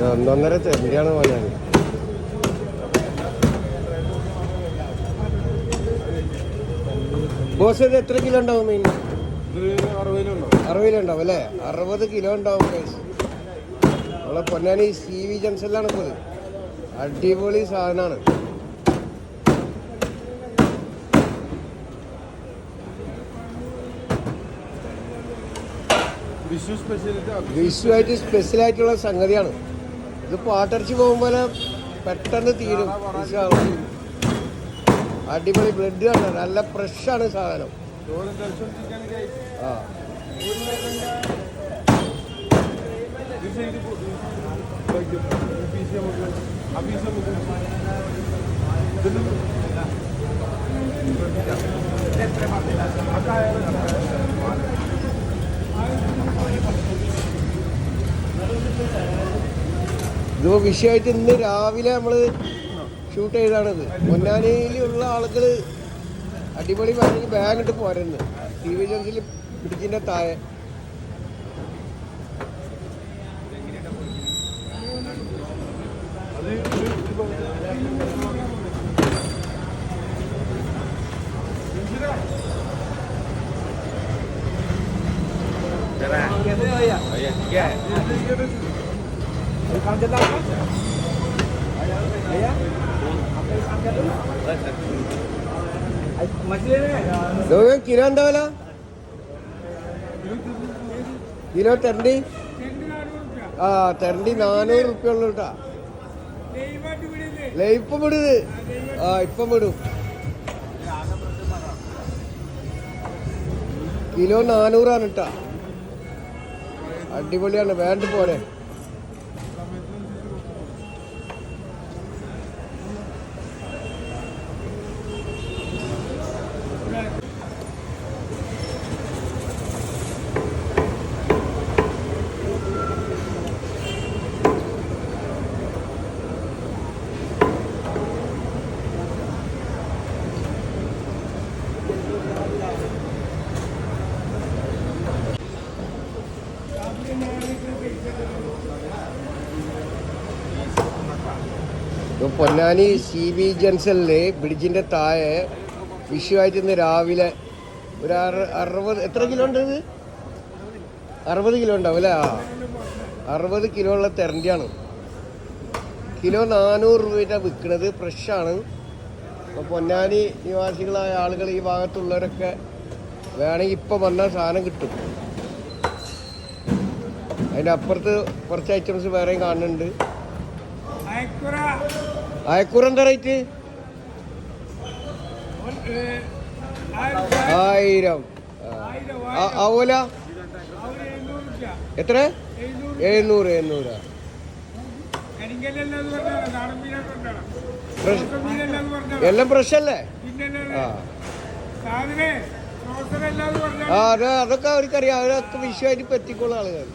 ഒന്നൊന്നര തെരണ്ടിയാണ് പോയാൽ. ബോസ് ഇത് എത്ര കിലോ ഉണ്ടാവും മീൻ? 60 ഉണ്ടാവും അല്ലേ? 60 കിലോ ഉണ്ടാവും. നമ്മളെ പൊന്നാനി CV ജംഗ്ഷനിലാണ് ഇപ്പോൾ. അടിപൊളി സാധനമാണ്. വിഷുവായിട്ട് സ്പെഷ്യലായിട്ടുള്ള സംഗതിയാണ് ഇത്. പാട്ടിറച്ചി പോകുമ്പോൾ പെട്ടെന്ന് തീരും. അടിപൊളി ബ്ലഡ് ആണ്, നല്ല ഫ്രഷാണ് സാധനം. ആ ഇത് വിഷയമായിട്ട് ഇന്ന് രാവിലെ നമ്മൾ ഷൂട്ട് ചെയ്താണിത്. പൊന്നാനിയിലുള്ള ആളുകൾ അടിപൊളി വേണമെങ്കിൽ ബാഗ് ഇട്ട് പോരുന്നു. CV ജംഗ്ഷനിൽ ബ്രിഡ്ജിൻ്റെ താഴെ. കിലോ എന്താ വില? കിലോ തെരണ്ടി? ആ തെരണ്ടി 400 റുപ്യ ഉള്ളു കേട്ടാ. ഇപ്പം വിടുത്. ആ ഇപ്പം വിടും. കിലോ 400 കേട്ടാ. അടിപൊളിയാണ്, വേണ്ട പോലെ. പൊന്നാനി CV ജംഗ്ഷനിലെ ബ്രിഡ്ജിൻ്റെ താഴെ വിഷുവായിട്ട് ഇന്ന് രാവിലെ ഒരു 60 എത്ര കിലോ ഉണ്ട്? ഇത് 60 കിലോ ഉണ്ടാവും അല്ലേ? ആ 60 കിലോ ഉള്ള തെരണ്ടിയാണ്. കിലോ 400 രൂപ വിൽക്കുന്നത്. ഫ്രഷാണ്. അപ്പോൾ പൊന്നാനി നിവാസികളായ ആളുകൾ, ഈ ഭാഗത്തുള്ളവരൊക്കെ വേണമെങ്കിൽ ഇപ്പം വന്നാൽ സാധനം കിട്ടും. അതിൻ്റെ അപ്പുറത്ത് കുറച്ച് ഐറ്റംസ് വേറെയും കാണുന്നുണ്ട്. അയക്കൂറ എന്താ റേറ്റ്? 1000. ആവോല എത്ര? 700. എല്ലാം ഫ്രഷ് അല്ലേ? ആ അതൊക്കെ അവർക്കറിയാം. അവരൊക്കെ വിഷയമായിട്ട് പറ്റിക്കോളും ആളുകൾ.